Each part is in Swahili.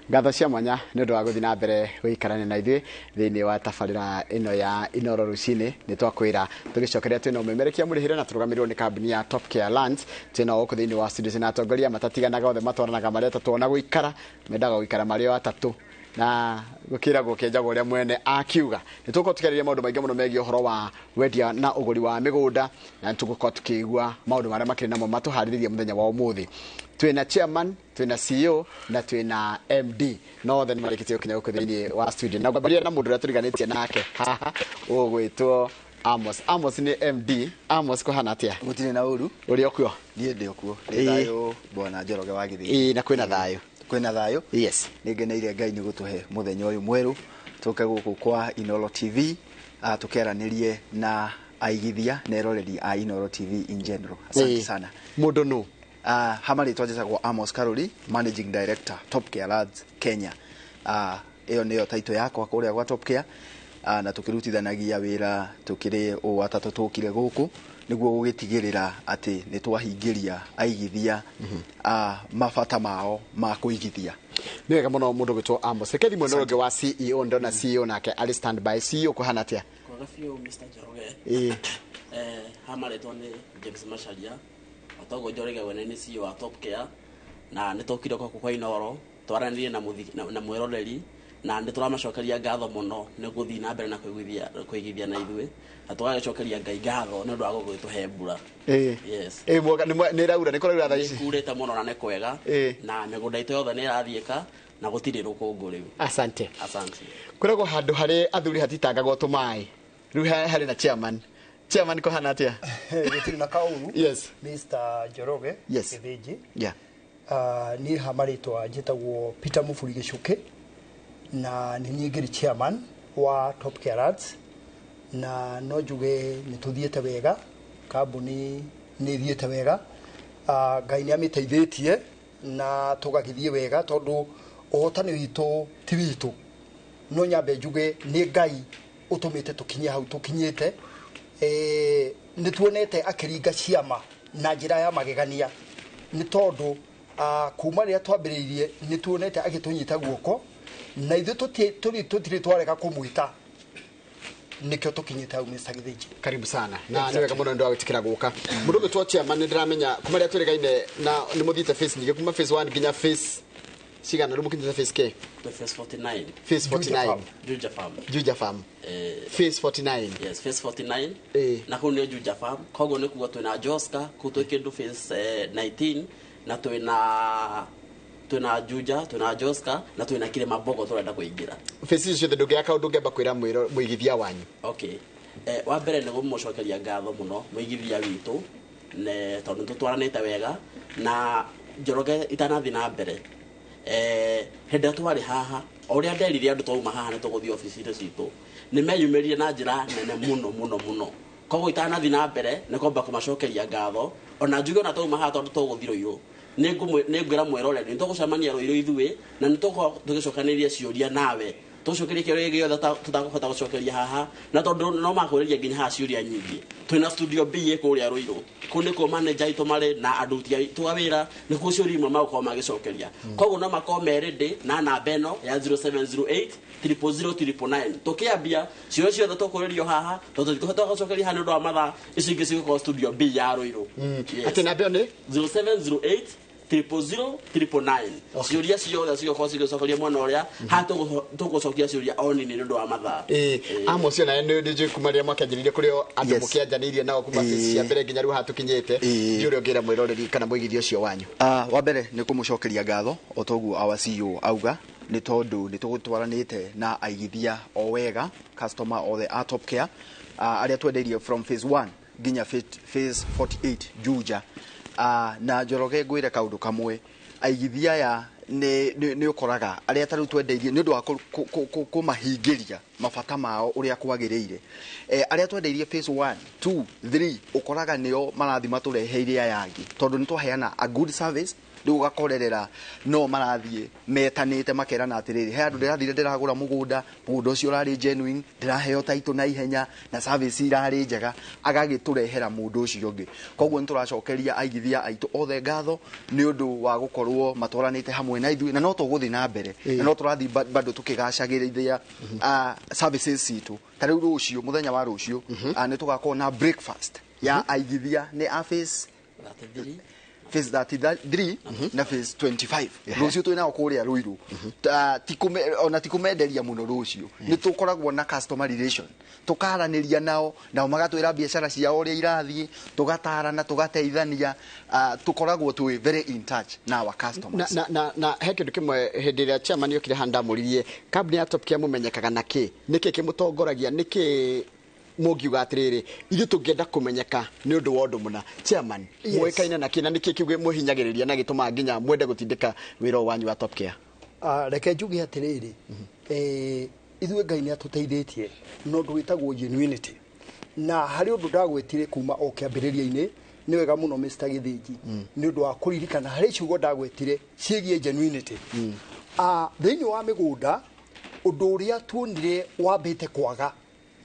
Ngatho cia mwanya nĩ ũndũ wa gũthiĩ na mbere gũikarania na ithuĩ thĩinĩ wa tabarĩra ĩno ya Inoro Rũcinĩ. Nĩ twakwĩra tũgĩcokeria twĩna ũmemerekia mũrĩhĩre na tũrũgamĩrĩrwo nĩ kambuni ya Top Care Lands. Twĩna gũkũ thĩinĩ wa studios na atongoria matatiganaga othe matwaranaga marĩ atatũ ona gũikara mendaga gũikara marĩ o atatũ na gũkĩragwo kĩenjagwo ũrĩa mwene akiuga. Nĩ tũgũkorwo tũkĩarĩria maũndũ maingĩ mũno megiĩ ũhoro wa wendia na ũgũri wa mĩgũnda, na nĩ tũgũkorwo tũkĩigua maũndũ marĩa makĩrĩ namo matũharĩrĩrie mũthenya wa ũmũthĩ. Twĩna chairman, twĩna CEO na twĩna MD, no othe nĩ marĩkĩtie gũkinya gũkũ thĩinĩ wa studio. Na ngwambĩrĩria na mũndũ ũrĩa tũriganĩtie nake haha ũgwĩtwo Amos. Amos nĩ MD. Amos, kũhana atĩa? Gũtirĩ na ũru. Ũrĩ o kuo? Niĩ ndĩ o kuo. Nĩ thayũ bwana Njoroge wa Gĩthĩnji. Na kwĩna thayũ. Kwĩna thayũ? Yes. Nĩngeneire Ngai nĩ gũtũhe mũthenya ũyũ mwerũ tũke gũkũ kwa Inoro TV tũkĩaranĩrie na aigithia na eroreri a Inoro TV in general. Asante sana. Mũndũ nũ? Hama rĩtwa njĩtagwo Amos Karuri, Managing Director, Top Care Lands Kenya. Ĩyo nĩyo title yakwa kũrĩa gwa Top Care, na tũkĩrutithanagia wĩra tũkĩrĩ o atatũ tũkire gũkũ nĩguo gũgĩtigĩrĩra atĩ nĩ twahingĩria aigithia mabata mao ma kũigithia. Nĩ wega mũno mũndũ gwĩtwo Amos. Reke thimũ ĩno ũngĩ wa CEO, ndona CEO nake arĩ stand by. CEO, kũhana atĩa? Kwega biũ Mr. Njoroge. Hama rĩtwa nĩ James Macharia, atogwo Njoroge wene nĩ CEO wa Top Care, na nĩ tũkire gũkũ kwa Inoro twaranĩrie na mwĩroreri, na nĩ tũramacokeria ngatho mũno nĩ gũthiĩ na mbere na kũigithia na ithuĩ, na tũgagĩcokeria Ngai ngatho nĩ ũndũ wa gũgĩtũhe mbura. Yes. Nĩ raura, nĩ kũraura thaa ici? Kurĩte mũno na nĩ kwega, na mĩgũnda itũ yothe nĩ ĩrathiĩka na gũtirĩ rũkũngũ rĩu. Asante. Asante. Kũragwo handũ harĩ athuri hatitangagwo tũmaĩ, rĩu harĩ na chairman. Chairman, kũhana atĩa? Gũtirĩ na kaũru. Yes. Mr. Njoroge Gĩthĩnji. Yeah. Niĩ hama rĩtwa njĩtagwo Peter Mũburi Gĩcũkĩ, na nĩ niĩ ngĩrĩ chairman wa Top Care Lands, na no njuge nĩ tũthiĩte wega, kambuni nĩ ithiĩte wega, Ngai nĩ amĩteithĩtie na tũgagĩthiĩ wega tondũ ũhotani witũ ti witũ, no nyambe njuge nĩ Ngai ũtũmĩte tũkinye hau tũkinyĩte. Nĩ tuonete akĩringa ciama na njĩra ya magegania, nĩ tondũ kuma rĩrĩa twambĩrĩirie nĩ tuonete agĩtũnyita guoko, na ithuĩ tũtirĩ twarega kũmwĩta, nĩkĩo tũkinyĩte hau Mr. Gĩthĩnji. Karibu sana. Na nĩ wega mũno nĩ wagwĩtĩkĩra gũka. Mũndũ gwĩtwo chairman, nĩ ndĩramenya kuma rĩrĩa twĩrĩgaine na nĩ mũthiĩte phase nyingĩ, kuma phase 1 nginya phase cigana, rĩu mũkinyĩte phase K? Phase 49. Phase 49. Juja Farm. Phase 49. Yes, phase 49. Na kũu nĩ Juja Farm. Koguo nĩ kuga twĩna Joska, kũu twĩ kĩndũ phase 19, na twĩna Juja, twĩna Joska, na twĩna Kĩrĩma Mbogo tũrenda kũingĩra. Phase icio ndũngĩaka ũndũ ũngĩamba kwĩra mũigithia wanyu? Okay. Wa mbere nĩ gũmũcokeria ngatho mũno mũigithia witũ, tondũ tũtwaranĩte wega, na Njoroge itanathiĩ na mbere. Hĩndĩ twarĩ haha, o ũrĩa nderire andũ twauma haha nĩ tũgũthiĩ obici-inĩ citũ, nĩ meyumĩririe na njĩra nene mũno. Koguo itanathiĩ na mbere nĩ kwamba kũmacokeria ngatho, ona njuge ona twauma haha tondũ tũgũthiĩ Rũirũ, nĩ ngwĩra mwĩroreri nĩ tũgũcemania Rũirũ ithuĩ, na nĩ tũgĩcokanĩria ciũria nawe, tũcokerie kĩũria gĩothe tũtakũhota gũcokeria haha, na tondũ no makũrĩria nginya haha ciũria nyingĩ. Twĩna studio B kũrĩa Rũirũ, kũu nĩkuo manager aitũ marĩ na aruti aitũ a wĩra, nĩkuo ciũria imwe magũkorwo magĩcokeria. Koguo no makorwo merĩ ndĩ na namba ĩno ya 0708 00009. Tũkĩambia ciũria ciothe tũkũrĩrio haha, tondũ tũtikũhota gũcokeria haha nĩ ũndũ wa mathaa, icio ingĩ cigũkorwo studio B ya Rũirũ. Atĩ namba ĩyo nĩ 0708 00009. Ciũria ciothe cigũkorwo cigĩcokeria mwena ũrĩa, haha tũgũcokia ciũria o nini nĩ ũndũ wa mathaa. Amos, ona nĩ njũĩ kuma rĩrĩa mwakĩanjĩrĩirie kũrĩ andũ mũkĩanjanĩirie nao kuma phase cia mbere nginya rĩu haha tũkinyĩte, nĩ ũrĩa ũngĩra mwĩroreri kana mũigithia ũcio wanyu? Wa mbere nĩ kũmũcokeria ngatho o toguo our CEO auga, nĩ tondũ nĩ tũgũtwaranĩte na aigithia o wega, customer othe a Top Care, arĩa twendeirie from phase 1 nginya phase 48 Juja. Na Njoroge ngwĩre kaũndũ kamwe, aigithia aya nĩ ũkoraga arĩa tarĩu twendeirie nĩ ũndũ wa kũmahingĩria mabata mao ũrĩa kwagĩrĩire. Arĩa twendeirie phase 1, 2, 3 ũkoraga nĩo marathi matũreheire aya angĩ, tondũ nĩ twaheana a good service, rĩu ũgakorerera no marathiĩ metanĩte makerana atĩrĩrĩ, he andũ ndĩrathire ndĩragũra mũgũnda ũcio ũrarĩ genuine, ndĩraheo taitũ na ihenya na service irarĩ njega, agagĩtũrehera mũndũ ũcio ũngĩ. Koguo nĩ tũracokeria aigithia aitũ othe ngatho nĩ ũndũ wa gũkorwo matwaranĩte hamwe hamwe na ithuĩ na no tũgũthiĩ na mbere na no tũrathiĩ bado tũkĩgacagĩrĩria services citũ. Ta rĩu rũciũ mũthenya wa rũciũ nĩ tũgakorwo na breakfast ya aigithia nĩ a phase 33 na phase 25 rũciũ twĩ nao kũrĩa Ruiru ona tikũmenderia mũno rũciũ nĩ tũkoragwo na customer relation tũkaranĩria nao magatwĩra biacara ciao ũrĩa irathiĩ tũgatarana tũgateithania tũkoragwo twĩ very in touch na our customers na he kĩndũ kĩmwe hĩndĩ ĩrĩa chairman okire handa mũririe kambuni ya Top Care mũmenyekaga na kĩ nĩkĩ kĩmũtongoragia nĩkĩ mũngiuga atĩrĩrĩ ithuĩ tũngĩenda kũmenyeka nĩ ũndũ wa ũndũ mũna chairman mũĩkaine na kĩ na nĩkĩ kiuge mũhinyagĩrĩria na gĩtũma nginya mwende gũtindĩka wĩra wanyu wa Top Care? Reke njuge atĩrĩrĩ ithuĩ Ngai nĩ atũteithĩtie no ũndũ wĩtagwo genuinity na harĩ ũndũ ndagwĩtire kuma o kĩambĩrĩria-inĩ nĩ wega mũno Mr. Gĩthĩnji nĩ ũndũ wa kũririkana harĩ ciugo ndagwĩtire ciĩgiĩ genuinity. Thĩinĩ wa mĩgũnda ũndũ ũrĩa tuonire wambĩte kwaga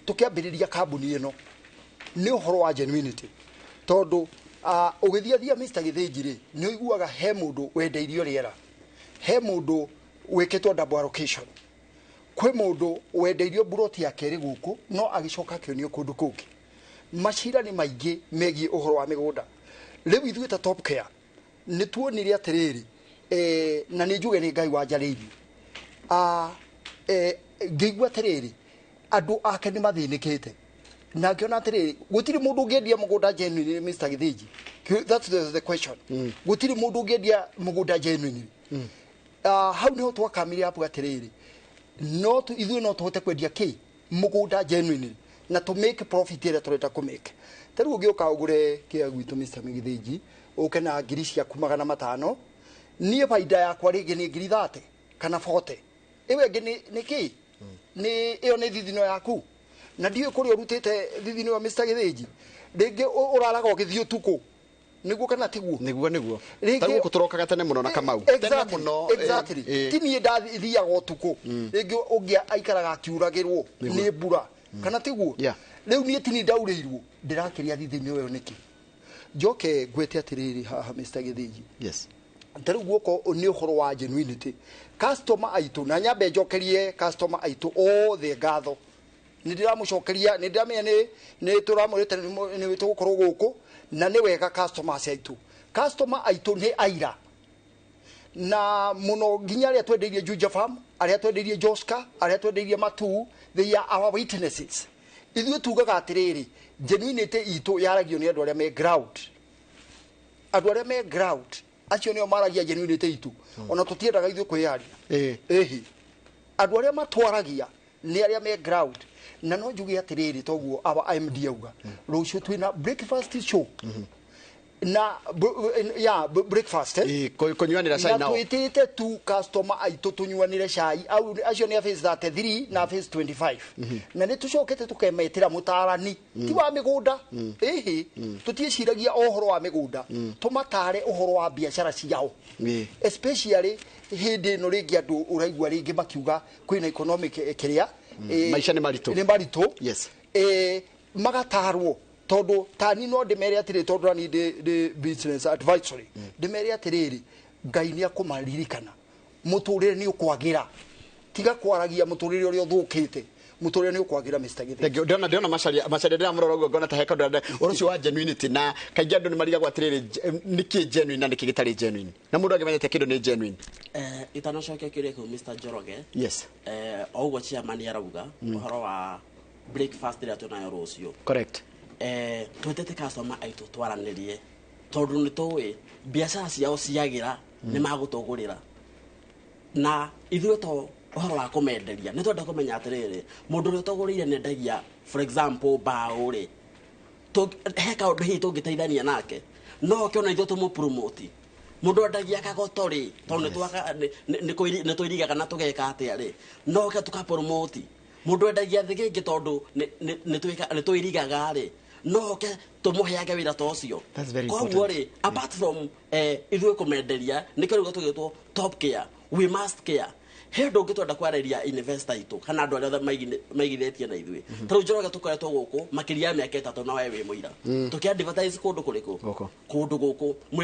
tukiambiriria kambuni ĩno nĩ ũhoro wa genuinity tondũ ũgĩthiathia Mr. Gĩthĩnji nĩ ũiguaga he mũndũ wendeirio rĩera he mũndũ wĩkĩtwo double allocation kwĩ mũndũ wendeirio buroti ya kerĩ gũkũ no agĩcoka akĩonio kũndũ kũngĩ. Macira nĩ maingĩ megiĩ ũhoro wa mĩgũnda. Rĩu ithuĩ ta Top Care nĩ tuonire atĩrĩrĩ na nĩ njuge nĩ Ngai wanjarĩirie ngĩigua atĩrĩrĩ andũ ake nĩ mathĩnĩkĩte na ngĩona atĩrĩrĩ gũtirĩ mũndũ ũngĩendia mũgũnda genuine Mr. Gĩthĩnji. That's the question. Gũtirĩ mũndũ ũngĩendia mũgũnda genuine. Hau nĩho twakamire hapo atĩrĩrĩ no ithuĩ no tũhote kwendia kĩ mũgũnda genuine na to make profit ĩrĩa tũrenda kũ make. Ta rĩu ũngĩũka ũgũre kĩa gwitũ Mr. Gĩthĩnji ũke na ngiri ciaku 500 niĩ baida yakwa rĩngĩ nĩ ngiri 30 kana 40 ĩwe ĩngĩ nĩ kĩ ni iyo ni thithino yaku na ndiyo kuri urutite thithino wa Mr. Gĩthĩnji rĩngĩ ũraraga ũgĩthiĩ ũtukũ niguo kana tiguo niguo taruo kuturokaga tene muno na Kamau tene muno exactly tini ndathiaga ũtukũ rĩngĩ ũngĩ aikaraga akiuragĩrwo nĩ mbura kana tiguo rĩu niĩ tini ndaurĩirwo ndirakĩria thithino ĩyo nĩkĩ njoke ngwete atĩrĩrĩ haha Mr. Gĩthĩnji yes ta rĩu guoko nĩ ũhoro wa genuinity customer aitũ na nyambe njokerie customer aitũ othe ngatho nĩ ndiramũcokeria nĩ ndiramenya nĩ tũramũrĩte nĩ tũgũkorwo gũkũ na nĩ wega customers aitũ nĩ aira na muno nginya arĩa twendeirie Juja Farm arĩa twendeirie Joska arĩa twendeirie Matu they are our witnesses. Ithuĩ tugaga atĩrĩrĩ genuinity itũ yaragio nĩ andũ arĩa me ground acio nĩo maragia genuinity itũ ona tũtiendaga ithuĩ kwĩyaria andũ arĩa matwaragia nĩ arĩa me ground na no njuge atĩrĩrĩ toguo aba MD auga rũciũ twĩna breakfast show na breakfast kunyuanira cai nao twitite tu customer aitũ tunyuanire cai au acio nĩ phase 33 na phase 25 na nĩ tucokete tukemetĩra mũtarani ti wa mĩgũnda tutieciragia ũhoro wa mĩgũnda tumatare ũhoro wa biacara ciao especially hĩndĩ ĩno rĩngĩ andũ ũraigua rĩngĩ makiuga kwĩna economic kĩrĩa maisha nĩ maritũ yes magatarwo tondu tani no ndimere atiri tondu ani de business advisory ndimere atiri Ngai ni akumaririkana muturire ni ukwagira tiga kwaragia muturire uri uthukite muturire ni ukwagira Mr. Gĩthĩnji ndona macaria ndira muroro guo ngona ta heko ndona urucio wa genuinity na kaingĩ andũ ni mariga atiri niki genuine na niki gitari genuine na mundu angimenyete kindu ni genuine itanacokia kire ku Mr. Njoroge yes ogwo chairman arauga uhoro wa breakfast ria tunayo rucio correct twetete customer aitũ twaranirie tondu nĩ tũĩ biacara ciao ciagira nĩ magũtũgũrĩra na ithuĩ to ũhoro wa kũmenderia nĩ twenda kũmenya atĩrĩrĩ mũndũ ũrĩa ũtũgũrĩire nĩ endagia for example mbaũ rĩ he kaũndũ hihi tũngĩteithania nake no kĩona ithuĩ tũmũpromote mũndũ endagia kagoto rĩ tondũ nĩ twĩrigaga na tũgeka atĩa rĩ no ke tũkapromote mũndũ endagia thigĩngĩ tondũ nĩ twĩrigaga rĩ no ke tumuheage wira ta ucio koguo ri apart from ithuĩ kũmenderia nĩkĩo rĩu tũgĩtwo Top Care we must care he ndũ ũngĩtwenda kwarĩria investor itũ kana andũ arĩa maigithĩtie na ithuĩ ta rĩu Njoroge tũkoretwo gũkũ makĩria ya mĩaka 3 na we wĩ mũira tũkĩ advertise kũndũ kũrĩkũ kũndũ gũkũ